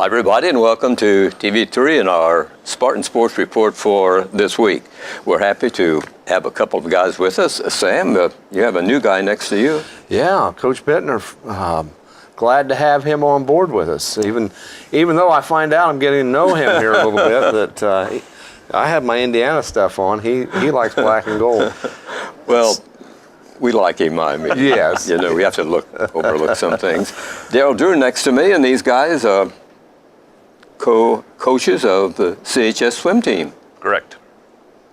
Hi everybody and welcome to TV3 and our Spartan Sports Report for this week. We're happy to have a couple of guys with us. Sam, you have a new guy next to you. Yeah, Coach Bittner, glad to have him on board with us. Even though I find out I'm getting to know him here a little bit, that I have my Indiana stuff on. He likes black and gold. Well, we like him, I mean. Yes. You know, we have to overlook some things. Daryl Drew next to me, and these guys are co-coaches of the CHS swim team. Correct.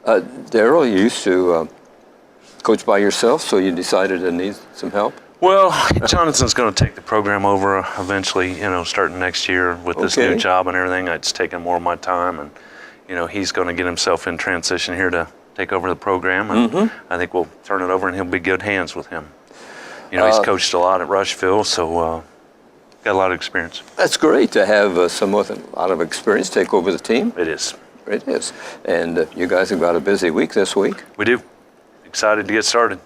Daryl, you used to coach by yourself, so you decided to need some help? Well, Jonathan's going to take the program over eventually, starting next year with this new job and everything. It's taken more of my time, and, he's going to get himself in transition here to take over the program, and I think we'll turn it over, and he'll be good hands with him. He's coached a lot at Rushville, so got a lot of experience. That's great to have someone with a lot of experience take over the team. It is. It is. And you guys have got a busy week this week. We do. Excited to get started.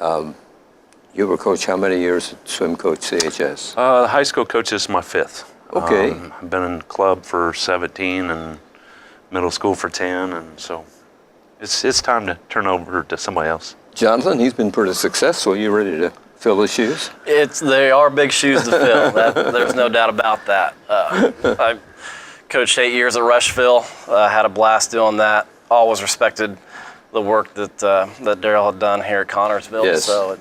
You were coach how many years at swim coach CHS? The high school coach is my 5th. Okay. I've been in club for 17 and middle school for 10, and so it's time to turn over to somebody else. Jonathan, he's been pretty successful. You ready to fill his shoes? They are big shoes to fill. There's no doubt about that. I coached 8 years at Rushville. Had a blast doing that. Always respected the work that Daryl had done here at Connorsville. Yes. So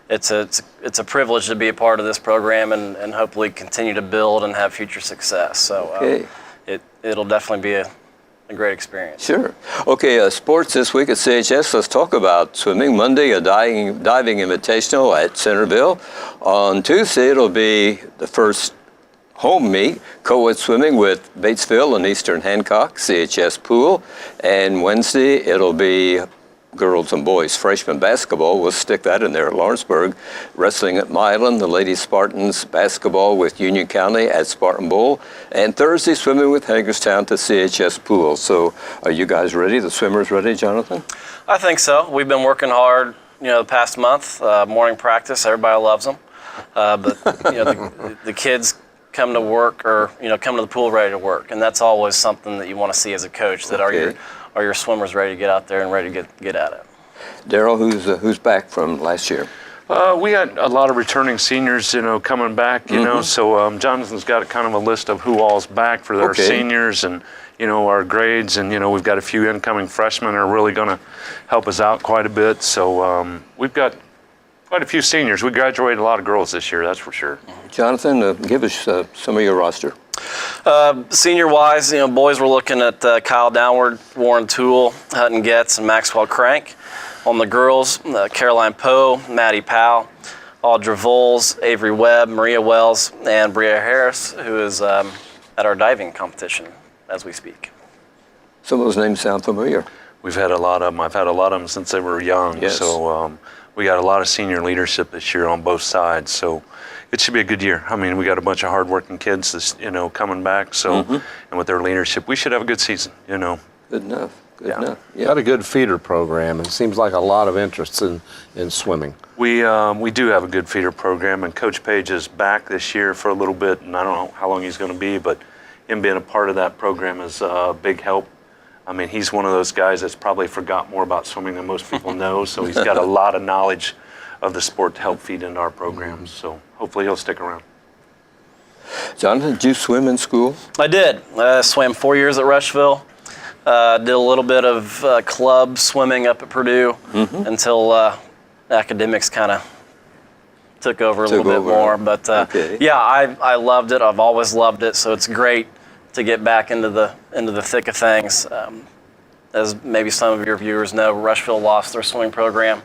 it's a privilege to be a part of this program and hopefully continue to build and have future success. So it'll definitely be a great experience. Sure. Okay, sports this week at CHS. Let's talk about swimming. Monday, a diving invitational at Centerville. On Tuesday, it'll be the first home meet, co-ed swimming with Batesville and Eastern Hancock, CHS pool. And Wednesday, it'll be girls and boys freshman basketball. We'll stick that in there at Lawrenceburg. Wrestling at Milan, the Lady Spartans basketball with Union County at Spartan Bowl. And Thursday, swimming with Hagerstown to CHS pool. So are you guys ready? The swimmers ready, Jonathan? I think so. We've been working hard, the past month. Morning practice, everybody loves them. But the kids come to work or come to the pool ready to work, and that's always something that you want to see as a coach. That are your swimmers ready to get out there and ready to get at it? Daryl, who's back from last year? We got a lot of returning seniors, coming back, so Jonathan's got kind of a list of who all's back for their seniors and, our grades, and, we've got a few incoming freshmen that are really going to help us out quite a bit. So we've got quite a few seniors. We graduated a lot of girls this year, that's for sure. Jonathan, give us some of your roster. Senior-wise, boys we're looking at Kyle Downward, Warren Toole, Hutton Getz, and Maxwell Crank. On the girls, Caroline Poe, Maddie Powell, Audra Voles, Avery Webb, Maria Wells, and Bria Harris, who is at our diving competition as we speak. Some of those names sound familiar. We've had a lot of them. I've had a lot of them since they were young. Yes. So we got a lot of senior leadership this year on both sides. So it should be a good year. I mean, we got a bunch of hardworking kids, coming back. So, and with their leadership, we should have a good season. Good enough. Good enough. Yeah. Got a good feeder program. It seems like a lot of interest in swimming. We do have a good feeder program, and Coach Page is back this year for a little bit, and I don't know how long he's going to be, but him being a part of that program is a big help. I mean, he's one of those guys that's probably forgot more about swimming than most people know, so he's got a lot of knowledge of the sport to help feed into our programs. So hopefully he'll stick around. Jonathan, did you swim in school? I did. I swam 4 years at Rushville. Did a little bit of club swimming up at Purdue until academics kind of took over a little bit more. But yeah, I loved it. I've always loved it. So it's great to get back into the thick of things. As maybe some of your viewers know, Rushville lost their swimming program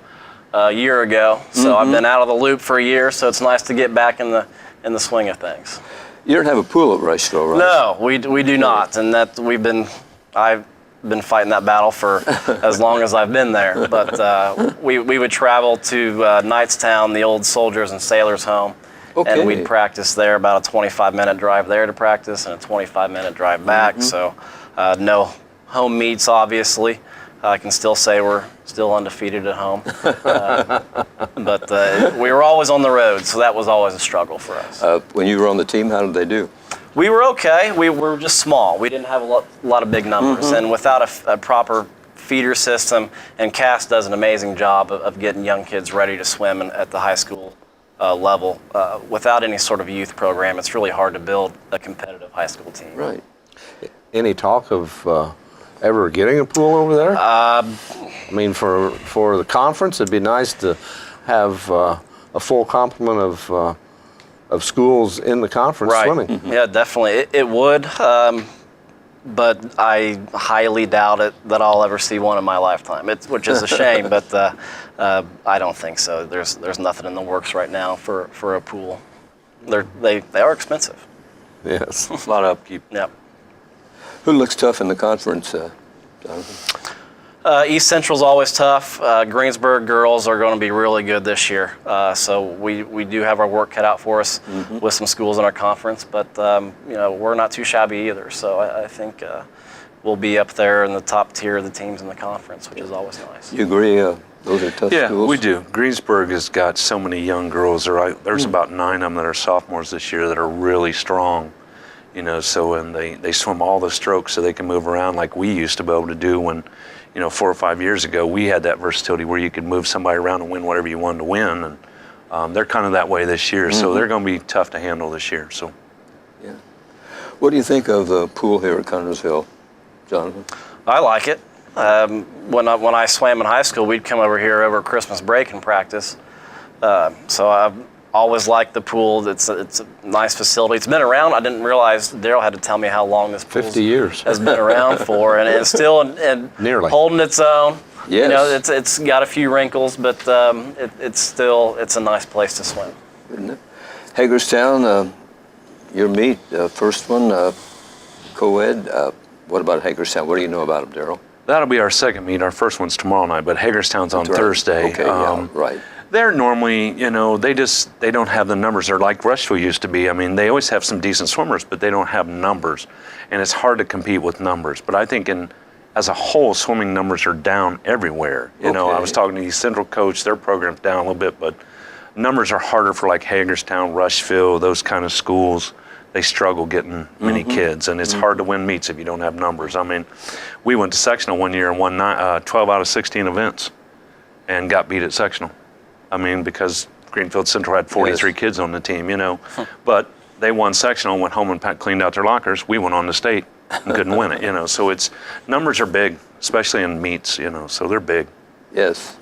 a year ago. So I've been out of the loop for a year. So it's nice to get back in the swing of things. You don't have a pool at Rushville, right? No, we do not, and that I've been fighting that battle for as long as I've been there. But we would travel to Knightstown, the old soldiers and sailors home, and we'd practice there. About a 25-minute drive there to practice and a 25-minute drive back. So no home meets, obviously. I can still say we're still undefeated at home. But we were always on the road, so that was always a struggle for us. When you were on the team, how did they do? We were okay. We were just small. We didn't have a lot of big numbers, and without a proper feeder system, and Cass does an amazing job of getting young kids ready to swim at the high school level. Without any sort of youth program, it's really hard to build a competitive high school team. Right. Any talk of ever getting a pool over there? I mean, for the conference, it'd be nice to have a full complement of schools in the conference swimming. Yeah, definitely. It would, but I highly doubt that I'll ever see one in my lifetime. Which is a shame, but I don't think so. There's nothing in the works right now for a pool. They are expensive. Yes. A lot of upkeep. Yep. Who looks tough in the conference, Jonathan? East Central's always tough. Greensburg girls are going to be really good this year. So we do have our work cut out for us with some schools in our conference, but we're not too shabby either. So I think we'll be up there in the top tier of the teams in the conference, which is always nice. You agree? Those are tough Yeah, schools? we do. Greensburg has got so many young girls. There's about 9 of them that are sophomores this year that are really strong. And they swim all the strokes so they can move around like we used to be able to do when, 4 or 5 years ago, we had that versatility where you could move somebody around and win whatever you wanted to win. And they're kind of that way this year, so they're going to be tough to handle this year. So, yeah. What do you think of the pool here at Connersville, Jonathan? I like it. When I swam in high school, we'd come over here over Christmas break and practice. So I've always liked the pool. It's a nice facility. It's been around. I didn't realize Daryl had to tell me how long this pool 50 years has been around for, and it's still nearly holding its own. Yes. It's got a few wrinkles, but it's a nice place to swim. Isn't it? Hagerstown, your meet, first one, co-ed. What about Hagerstown? What do you know about them, Daryl? that'll be our second meet. Our first one's tomorrow night, but Hagerstown's on Thursday. Okay, yeah, right. They're normally, they don't have the numbers. They're like Rushville used to be. I mean, they always have some decent swimmers, but they don't have numbers. And it's hard to compete with numbers. But I think as a whole, swimming numbers are down everywhere. I was talking to the East Central coach, their program's down a little bit, but numbers are harder for like Hagerstown, Rushville, those kind of schools. They struggle getting many kids, and it's hard to win meets if you don't have numbers. I mean, we went to sectional one year and won 12 out of 16 events and got beat at sectional. I mean, because Greenfield Central had 43 kids on the team, But they won sectional, went home and cleaned out their lockers. We went on to state and couldn't win it, So numbers are big, especially in meets, so they're big. Yes.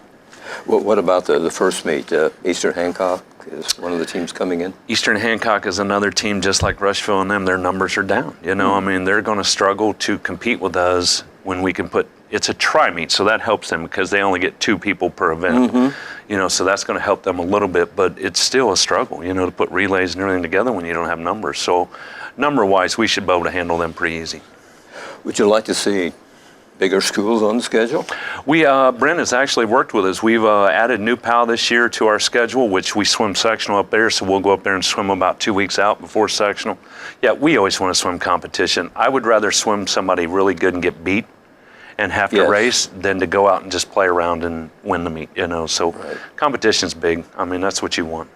What about the first meet? Eastern Hancock is one of the teams coming in? Eastern Hancock is another team just like Rushville and them. Their numbers are down, I mean, they're going to struggle to compete with us when we can it's a tri-meet, so that helps them because they only get 2 people per event. So that's going to help them a little bit, but it's still a struggle, to put relays and everything together when you don't have numbers. So number-wise, we should be able to handle them pretty easy. Would you like to see bigger schools on the schedule? Brent has actually worked with us. We've added New Pal this year to our schedule, which we swim sectional up there, so we'll go up there and swim about 2 weeks out before sectional. Yeah, we always want to swim competition. I would rather swim somebody really good and get beat and have to race than to go out and just play around and win the meet, So competition's big. I mean, that's what you want.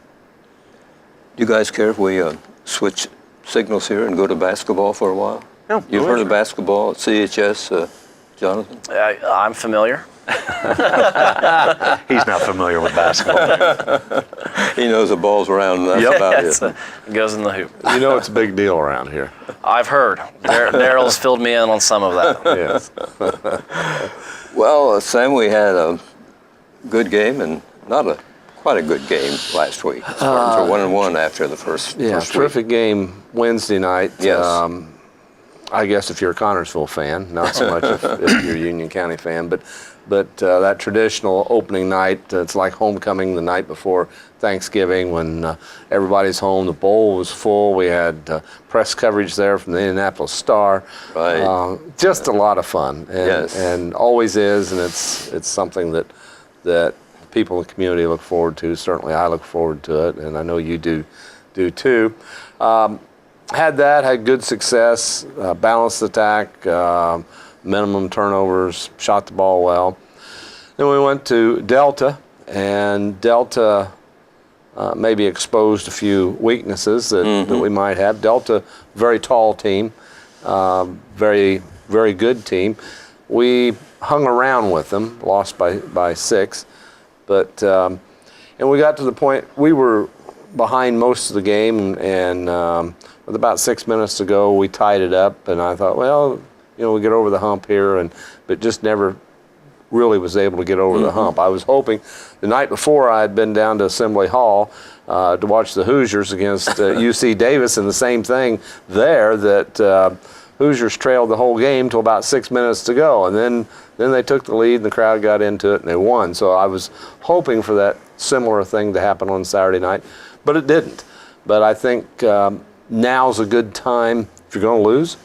Do you guys care if we switch signals here and go to basketball for a while? No. You've heard of basketball at CHS, Jonathan? I'm familiar. He's not familiar with basketball. He knows the ball's around, and that's about it. It goes in the hoop. It's a big deal around here. I've heard. Daryl's filled me in on some of that. Yes. Well, Sam, we had a good game and quite a good game last week. Spartans are 1-1 after the first terrific week. game Wednesday night. Yes. I guess if you're a Connersville fan, not so much if you're a Union County fan, but that traditional opening night, it's like homecoming the night before Thanksgiving when everybody's home. The bowl was full. We had press coverage there from the Indianapolis Star. Right. Just a lot of fun, and always is, and it's something that people in the community look forward to. Certainly, I look forward to it, and I know you do too. Had good success, balanced attack, minimum turnovers, shot the ball well. Then we went to Delta, and Delta maybe exposed a few weaknesses that we might have. Delta, very tall team, very, very good team. We hung around with them, lost by 6, but and we got to the point we were behind most of the game, and with about 6 minutes to go, we tied it up, and I thought, well, we get over the hump here, but just never really was able to get over the hump. I was hoping the night before I had been down to Assembly Hall to watch the Hoosiers against UC Davis, and the same thing there, that Hoosiers trailed the whole game till about 6 minutes to go, and then they took the lead and the crowd got into it and they won. So I was hoping for that similar thing to happen on Saturday night, but it didn't. But I think now's a good time, if you're going to lose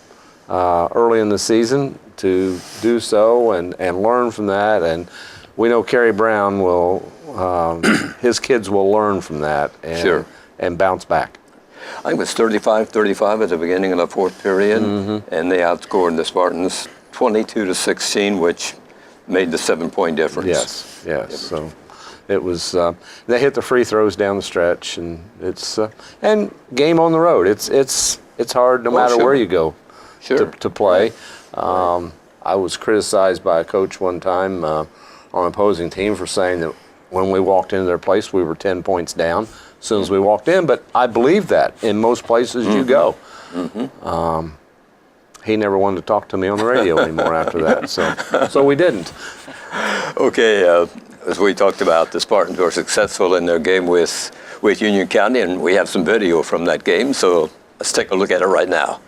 early in the season, to do so and learn from that. And we know Kerry Brown will, his kids will learn from that and bounce back. I think it was 35-35 at the beginning of the fourth period, and they outscored the Spartans 22-16, which made the 7-point difference. Yes. So it was. They hit the free throws down the stretch, and it's and game on the road. It's hard no matter where you go to play. I was criticized by a coach one time on an opposing team for saying that when we walked into their place, we were 10 points down as soon as we walked in, but I believe that in most places you go. He never wanted to talk to me on the radio anymore after that, so we didn't. Okay, as we talked about, the Spartans were successful in their game with Union County, and we have some video from that game, so let's take a look at it right now.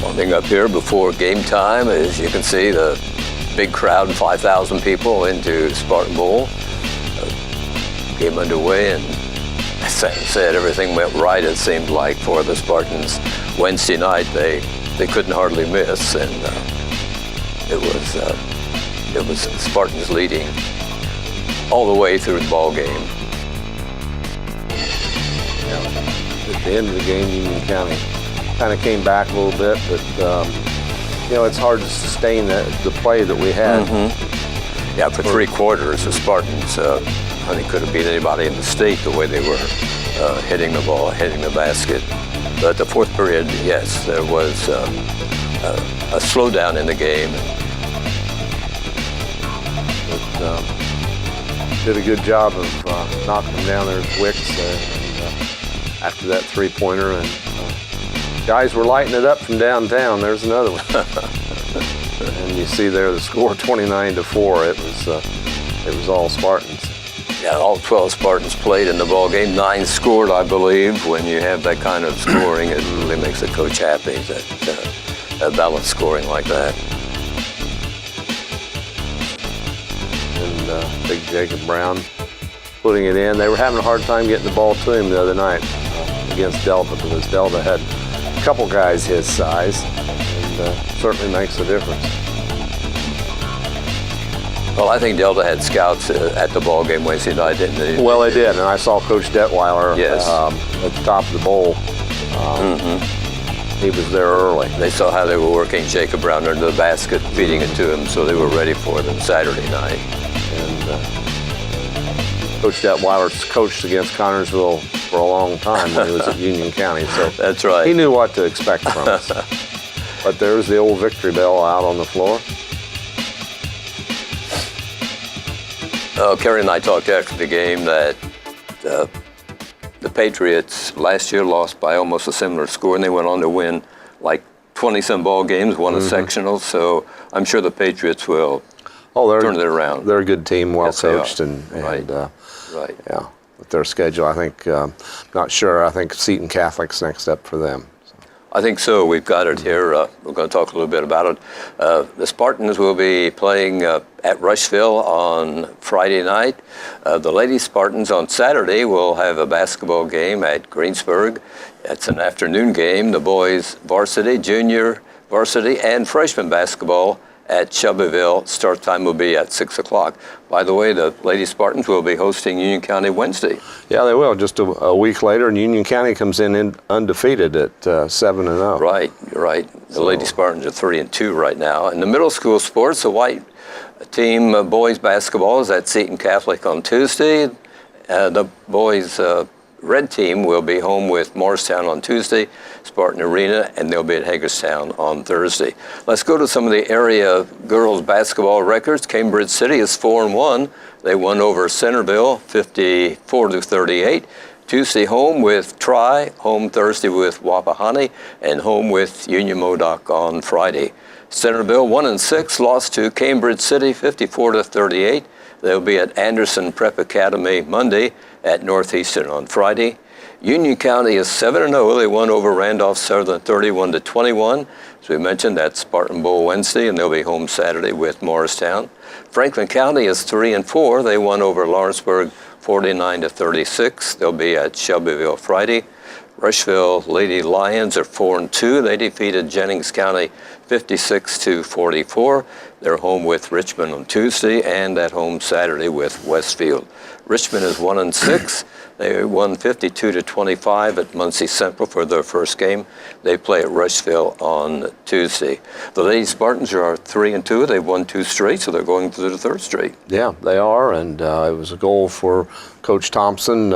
Warming up here before game time, as you can see, the big crowd, 5,000 people into Spartan Bowl. Game underway, and as I said, everything went right, it seemed like, for the Spartans. Wednesday night, they couldn't hardly miss, and it was Spartans leading all the way through the ball game. At the end of the game, Union County kind of came back a little bit, but it's hard to sustain the play that we had. Yeah, for 3 quarters, the Spartans, I think, could have beat anybody in the state the way they were hitting the ball, hitting the basket. But the fourth period, yes, there was a slowdown in the game. But, did a good job of knocking them down there at Wicks after that 3-pointer, and guys were lighting it up from downtown. There's another one. And you see there the score, 29-4. It was all Spartans. Yeah, all 12 Spartans played in the ball game. 9 scored, I believe. When you have that kind of scoring, it really makes the coach happy, that balanced scoring like that. And big Jacob Brown putting it in. They were having a hard time getting the ball to him the other night against Delta, because Delta had a couple guys his size, and certainly makes a difference. Well, I think Delta had scouts at the ball game Wednesday night, didn't they? Well, they did, and I saw Coach Detweiler at the top of the bowl. He was there early. They saw how they were working Jacob Brown under the basket, feeding it to him, so they were ready for them Saturday night. And Coach Detweiler coached against Connersville for a long time when he was at Union County, so that's right. He knew what to expect from us. But there's the old victory bell out on the floor. Kerry and I talked after the game that the Patriots last year lost by almost a similar score, and they went on to win like 20-some ball games, won a sectional. So I'm sure the Patriots will turn it around. They're a good team, well coached, right. Yeah, with their schedule, I think. Not sure. I think Seton Catholic's next up for them. I think so. We've got it here. We're going to talk a little bit about it. The Spartans will be playing at Rushville on Friday night. The Lady Spartans on Saturday will have a basketball game at Greensburg. It's an afternoon game. The boys varsity, junior varsity, and freshman basketball at Shelbyville. Start time will be at 6 o'clock. By the way, the Lady Spartans will be hosting Union County Wednesday. Yeah, they will. Just a week later, and Union County comes in undefeated at 7-0. Right, you're right. The Lady Spartans are 3-2 right now. In the middle school sports, the white team boys basketball is at Seton Catholic on Tuesday. The boys red team will be home with Morristown on Tuesday, Spartan Arena, and they'll be at Hagerstown on Thursday. Let's go to some of the area girls basketball records. Cambridge City is 4-1. They won over Centerville 54-38. Tuesday home with Tri, home Thursday with Wapahani, and home with Union Modoc on Friday. Centerville 1-6 lost to Cambridge City 54-38. They'll be at Anderson Prep Academy Monday, at Northeastern on Friday. Union County is 7-0. They won over Randolph Southern 31-21. As we mentioned, that's Spartan Bowl Wednesday, and they'll be home Saturday with Morristown. Franklin County is 3-4. They won over Lawrenceburg 49-36. They'll be at Shelbyville Friday. Rushville Lady Lions are 4-2. They defeated Jennings County 56-44. They're home with Richmond on Tuesday and at home Saturday with Westfield. Richmond is 1-6. They won 52-25 at Muncie Central for their first game. They play at Rushville on Tuesday. The Lady Spartans are 3-2. They've won 2 straight, so they're going to the 3rd straight. Yeah, they are, and it was a goal for Coach Thompson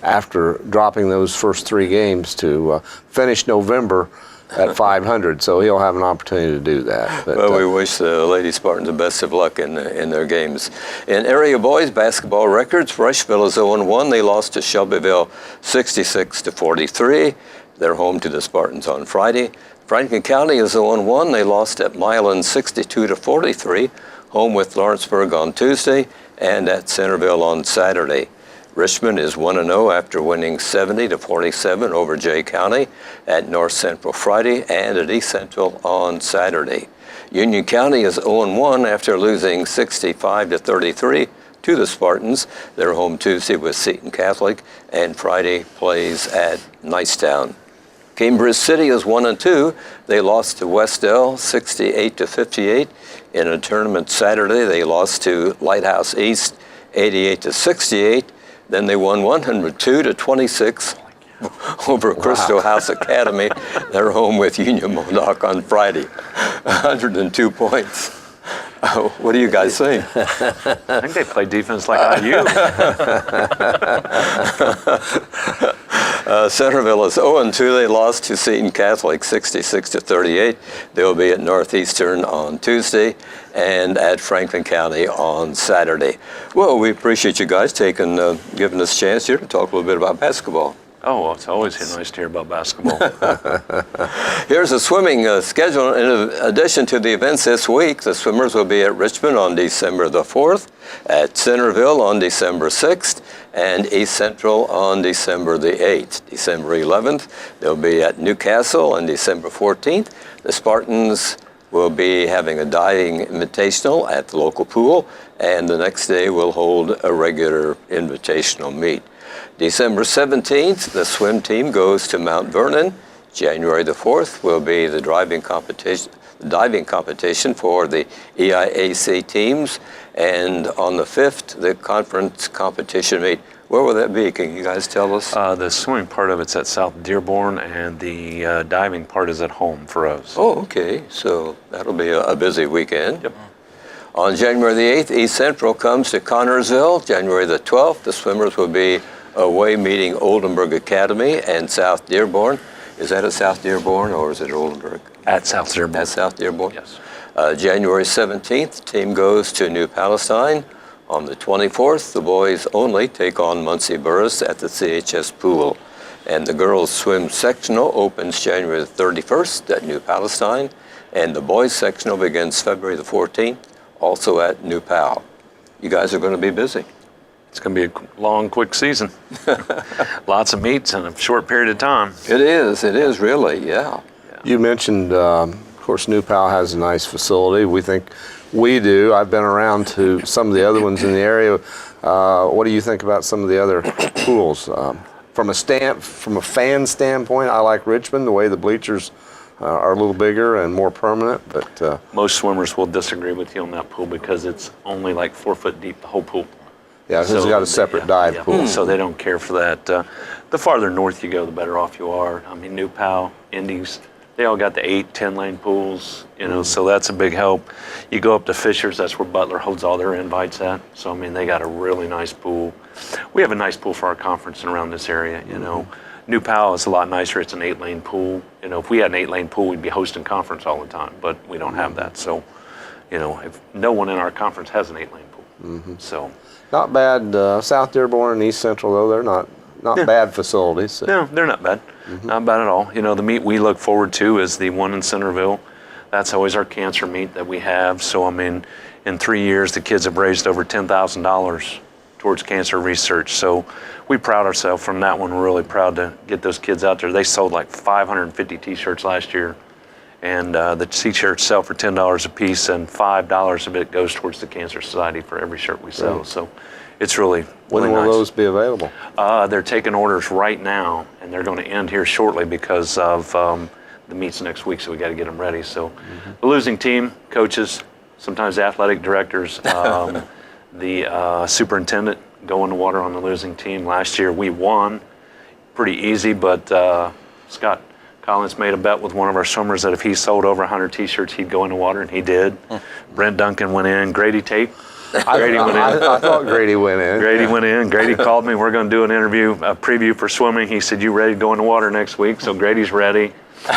after dropping those first 3 games to finish November at 500, so he'll have an opportunity to do that. But, well, we wish the Lady Spartans the best of luck in their games. In area boys basketball records, Rushville is 0-1. They lost to Shelbyville 66-43. They're home to the Spartans on Friday. Franklin County is 0-1. They lost at Milan 62-43. Home with Lawrenceburg on Tuesday and at Centerville on Saturday. Richmond is 1-0 after winning 70-47 over Jay County at North Central Friday and at East Central on Saturday. Union County is 0-1 after losing 65-33 to the Spartans. They're home Tuesday with Seton Catholic, and Friday plays at Nicetown. Cambridge City is 1-2. They lost to Westdale 68-58. In a tournament Saturday, they lost to Lighthouse East 88-68. Then they won 102-26 over Crystal House Academy. They're home with Union Modoc on Friday. 102 points. What do you guys think? I think they play defense like IU. Centerville is 0-2. They lost to Seton Catholic 66-38. They'll be at Northeastern on Tuesday and at Franklin County on Saturday. Well, we appreciate you guys giving us a chance here to talk a little bit about basketball. Oh, well, it's always nice to hear about basketball. Here's the swimming schedule. In addition to the events this week, the swimmers will be at Richmond on December the 4th, at Centerville on December 6th, and East Central on December the 8th. December 11th, they'll be at Newcastle on December 14th. The Spartans will be having a diving invitational at the local pool, and the next day we'll hold a regular invitational meet. December 17th, the swim team goes to Mount Vernon. January the 4th will be the diving competition for the EIAC teams. And on the 5th, the conference competition meet. Where will that be? Can you guys tell us? The swimming part of it's at South Dearborn, and the diving part is at home for us. Oh, okay. So that'll be a busy weekend. Yep. On January the 8th, East Central comes to Connorsville. January the 12th, the swimmers will be away meeting Oldenburg Academy and South Dearborn. Is that at South Dearborn or is it Oldenburg? At South Dearborn. At South Dearborn? Yes. January 17th, team goes to New Palestine. On the 24th, the boys only take on Muncie Burris at the CHS pool. And the girls swim sectional opens January the 31st at New Palestine. And the boys sectional begins February the 14th, also at New Pal. You guys are going to be busy. It's going to be a long, quick season. Lots of meets in a short period of time. It is really, yeah. You mentioned, of course, New Pal has a nice facility. We think we do. I've been around to some of the other ones in the area. What do you think about some of the other pools? From a fan standpoint, I like Richmond, the way the bleachers are a little bigger and more permanent, but Most swimmers will disagree with you on that pool because it's only like 4 foot deep, the whole pool. yeah, it's got a separate dive pool. So they don't care for that. The farther north you go, the better off you are. I mean, New Pal, Indies, they all got the 8, 10 lane pools, so that's a big help. You go up to Fisher's, that's where Butler holds all their invites at. So, I mean, they got a really nice pool. We have a nice pool for our conference and around this area, New Pal is a lot nicer. It's an 8 lane pool. If we had an 8 lane pool, we'd be hosting conference all the time, but we don't have that. So, if no one in our conference has an 8 lane pool. So. Not bad. South Dearborn and East Central, though, they're not bad facilities. So. No, they're not bad. Not bad at all. The meet we look forward to is the one in Centerville. That's always our cancer meet that we have. So, I mean, in 3 years, the kids have raised over $10,000 towards cancer research. So we proud ourselves from that one. We're really proud to get those kids out there. They sold like 550 T-shirts last year. And the T-shirts sell for $10 a piece, and $5 of it goes towards the Cancer Society for every shirt we sell. Right. So it's really When will nice. those be available? They're taking orders right now, and they're going to end here shortly because of the meets next week, so we got to get them ready. So the losing team, coaches, sometimes athletic directors, the superintendent go in the water on the losing team. Last year we won pretty easy, but Scott Collins made a bet with one of our swimmers that if he sold over 100 T-shirts, he'd go in the water, and he did. Brent Duncan went in. Grady Tate. Grady went in. I thought Grady went in. Grady went in. Grady called me. We're going to do an interview, a preview for swimming. He said, "You ready to go in the water next week?" So Grady's ready.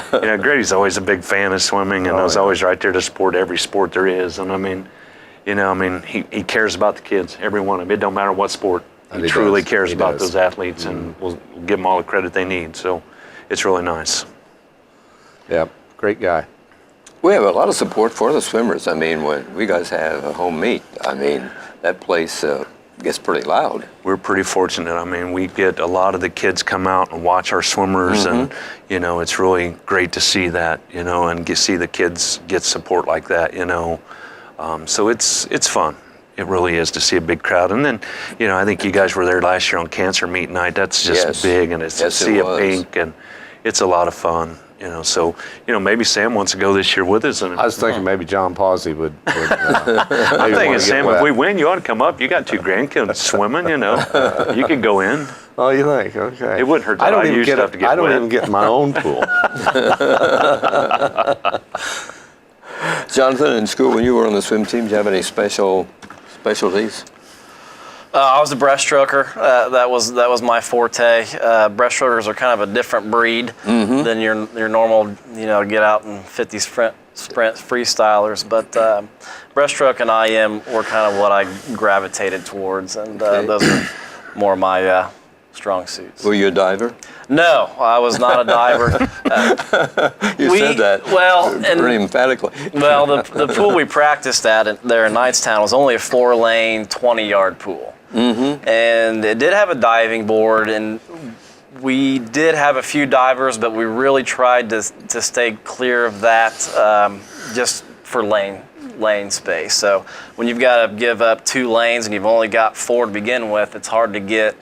Grady's always a big fan of swimming, and is always right there to support every sport there is. And I mean, he cares about the kids, every one of them. It don't matter what sport. He truly cares about those athletes, and will give them all the credit they need. So it's really nice. Yep, great guy. We have a lot of support for the swimmers. I mean, when we guys have a home meet, I mean, that place gets pretty loud. We're pretty fortunate. I mean, we get a lot of the kids come out and watch our swimmers, and it's really great to see that, and see the kids get support like that, So it's fun. It really is to see a big crowd. And then, I think you guys were there last year on Cancer Meet Night. That's just big, and it's a sea of pink, and it's a lot of fun. So maybe Sam wants to go this year with us. And I was thinking maybe John Pawsey would I'm thinking, Sam, if we win, you ought to come up. You got 2 grandkids swimming, You could go in. Oh, you think? Okay. It wouldn't hurt that I use stuff to get I don't wet. even get my own pool. Jonathan, in school, when you were on the swim team, did you have any specialties? I was a breaststroker. That was my forte. Breaststrokers are kind of a different breed than your normal, get out and 50 sprint freestylers. But breaststroke and IM were kind of what I gravitated towards, and those are more my strong suits. Were you a diver? No, I was not a diver. You said that pretty emphatically. Well, the pool we practiced at there in Knightstown was only a 4-lane, 20-yard pool. And it did have a diving board, and we did have a few divers, but we really tried to stay clear of that just for lane space. So when you've got to give up 2 lanes and you've only got 4 to begin with, it's hard to get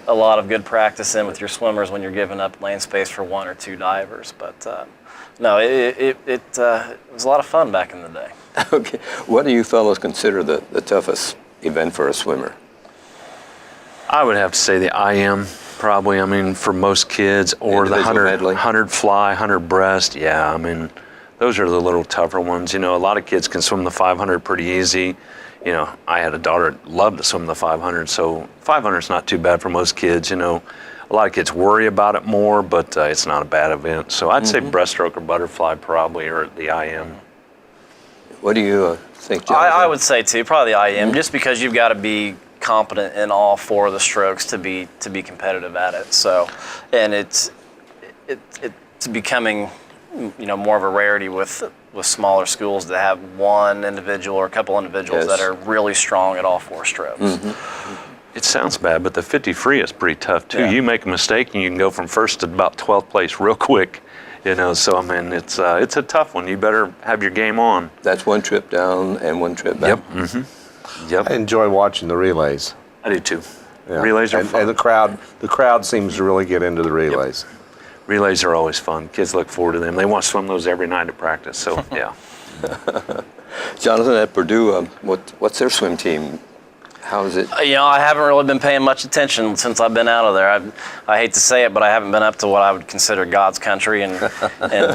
a lot of good practice in with your swimmers when you're giving up lane space for 1 or 2 divers. But no, it was a lot of fun back in the day. Okay. What do you fellows consider the toughest event for a swimmer? I would have to say the IM, probably. I mean, for most kids, or the 100 fly, 100 breast. Yeah, I mean, those are the little tougher ones. A lot of kids can swim the 500 pretty easy. I had a daughter that loved to swim the 500, so 500 is not too bad for most kids. A lot of kids worry about it more, but it's not a bad event. So I'd say breaststroke or butterfly probably, or the IM. What do you think, Jonathan? I would say too, probably the IM, just because you've got to be competent in all 4 of the strokes to be competitive at it. So, and it's becoming more of a rarity with smaller schools to have one individual or a couple individuals that are really strong at all 4 strokes. It sounds bad, but the 50 free is pretty tough too. You make a mistake and you can go from first to about 12th place real quick. So I mean, it's a tough one. You better have your game on. That's 1 trip down and 1 trip back. Yep. Yep. I enjoy watching the relays. I do too. Yeah. Relays are fun. And the crowd seems to really get into the relays. Relays are always fun. Kids look forward to them. They want to swim those every night at practice. So yeah. Jonathan, at Purdue, what's their swim team? How is it? I haven't really been paying much attention since I've been out of there. I hate to say it, but I haven't been up to what I would consider God's country in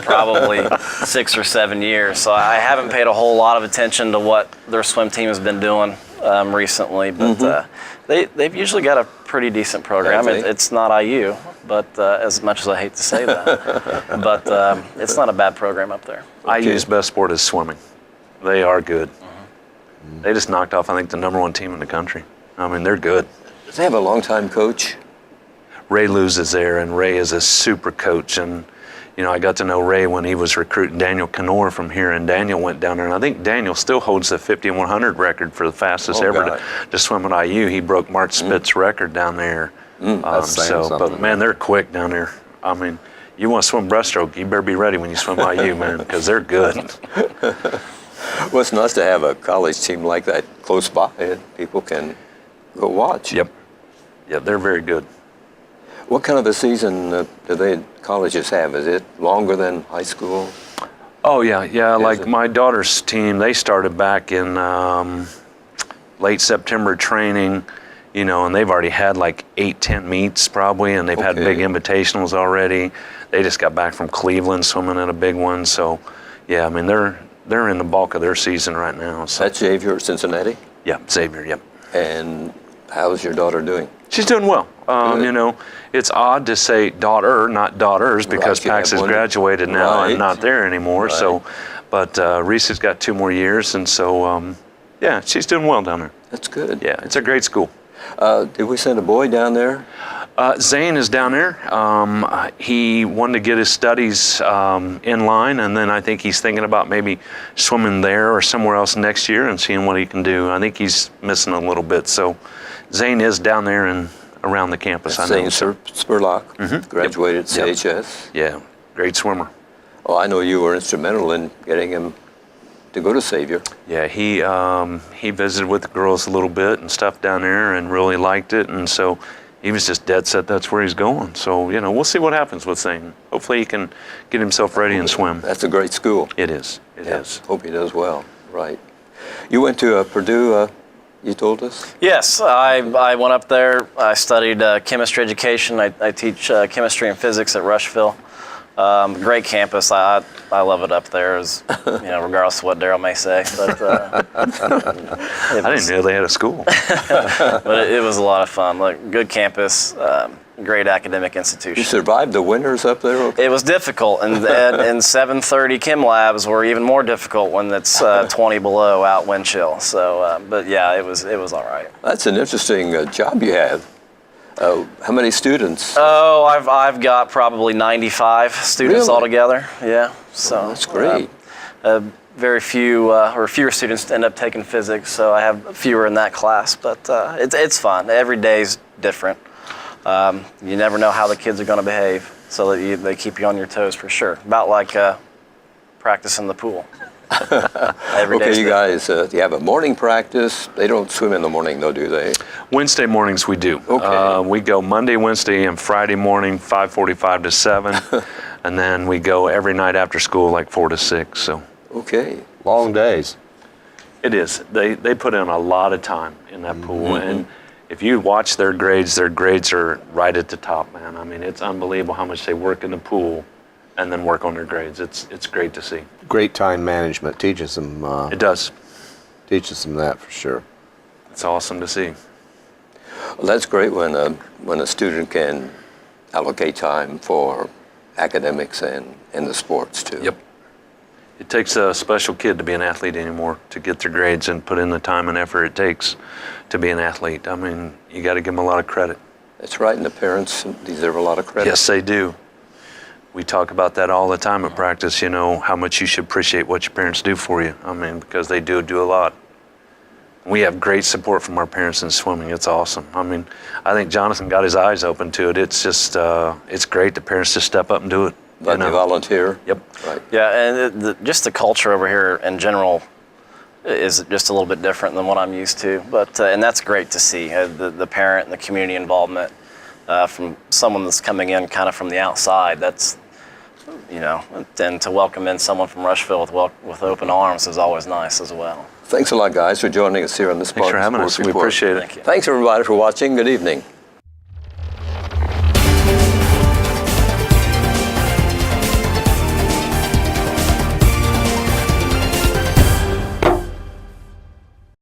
probably 6 or 7 years. So I haven't paid a whole lot of attention to what their swim team has been doing recently. But they've usually got a pretty decent program. It's not IU, but as much as I hate to say that, but it's not a bad program up there. IU's best sport is swimming. They are good. They just knocked off, I think, the #1 team in the country. I mean, they're good. Does they have a longtime coach? Ray Luz is there, and Ray is a super coach. And, I got to know Ray when he was recruiting Daniel Canor from here, and Daniel went down there. And I think Daniel still holds the 50 and 100 record for the fastest ever to swim at IU. He broke Mark Spitz's record down there. But, man, they're quick down there. I mean, you want to swim breaststroke, you better be ready when you swim IU, man, because they're good. Well, it's nice to have a college team like that close by and people can go watch. Yep. Yeah, they're very good. What kind of a season do colleges have? Is it longer than high school? Oh, yeah. Like my daughter's team, they started back in late September training, and they've already had like 8-10 meets probably, and they've had big invitationals already. They just got back from Cleveland swimming in a big one. So, yeah, I mean, they're in the bulk of their season right now. So. That's Xavier, Cincinnati? Yeah, Xavier, yep. And how's your daughter doing? She's doing well. It's odd to say daughter, not daughters, because Pax has graduated now and not there anymore. Right. So, but Reese has got 2 more years, and so, she's doing well down there. That's good. Yeah, it's a great school. Did we send a boy down there? Zane is down there. He wanted to get his studies in line, and then I think he's thinking about maybe swimming there or somewhere else next year and seeing what he can do. I think he's missing a little bit. So Zane is down there and around the campus. Zane Spurlock, graduated CHS. Yeah, great swimmer. Oh, I know you were instrumental in getting him to go to Xavier. Yeah, he visited with the girls a little bit and stuff down there and really liked it, and so he was just dead set that's where he's going. So, we'll see what happens with Zane. Hopefully he can get himself ready and swim. That's a great school. It is. It is. Hope he does well. Right. You went to Purdue, you told us? Yes, I went up there. I studied chemistry education. I teach chemistry and physics at Rushville. Great campus. I love it up there, regardless of what Daryl may say. But I didn't know they had a school. But it was a lot of fun. Good campus, great academic institution. You survived the winters up there? Okay. It was difficult, and 7:30 chem labs were even more difficult when it's 20 below out wind chill. So, but yeah, it was all right. That's an interesting job you have. How many students? Oh, I've got probably 95 students altogether. Yeah, so that's great. Very few or fewer students end up taking physics, so I have fewer in that class. But it's fun. Every day's different. You never know how the kids are going to behave, so that they keep you on your toes for sure. About like practice in the pool. Okay, you guys, you have a morning practice. They don't swim in the morning, though, do they? Wednesday mornings we do. Okay. We go Monday, Wednesday, and Friday morning, 5:45 to 7, and then we go every night after school, like 4 to 6. So. Okay. Long days. It is. They put in a lot of time in that pool, and if you watch their grades are right at the top, man. I mean, it's unbelievable how much they work in the pool and then work on their grades. It's great to see. Great time management teaches them. It does. Teaches them that for sure. It's awesome to see. Well, that's great when a student can allocate time for academics and the sports too. Yep. It takes a special kid to be an athlete anymore, to get their grades and put in the time and effort it takes to be an athlete. I mean, you got to give them a lot of credit. That's right, and the parents deserve a lot of credit. Yes, they do. We talk about that all the time at practice, how much you should appreciate what your parents do for you. I mean, because they do a lot. We have great support from our parents in swimming. It's awesome. I mean, I think Jonathan got his eyes open to it. It's just, it's great. The parents just step up and do it. Let me volunteer. Yep. Right. Yeah, and just the culture over here in general is just a little bit different than what I'm used to. But and that's great to see the parent and the community involvement. from someone that's coming in kind of from the outside. That's, and to welcome in someone from Rushville with open arms is always nice as well. Thanks a lot, guys, for joining us here on the Thanks Spartan for having Sports us. We Report. appreciate it. Thank you. Thanks, everybody, for watching. Good evening.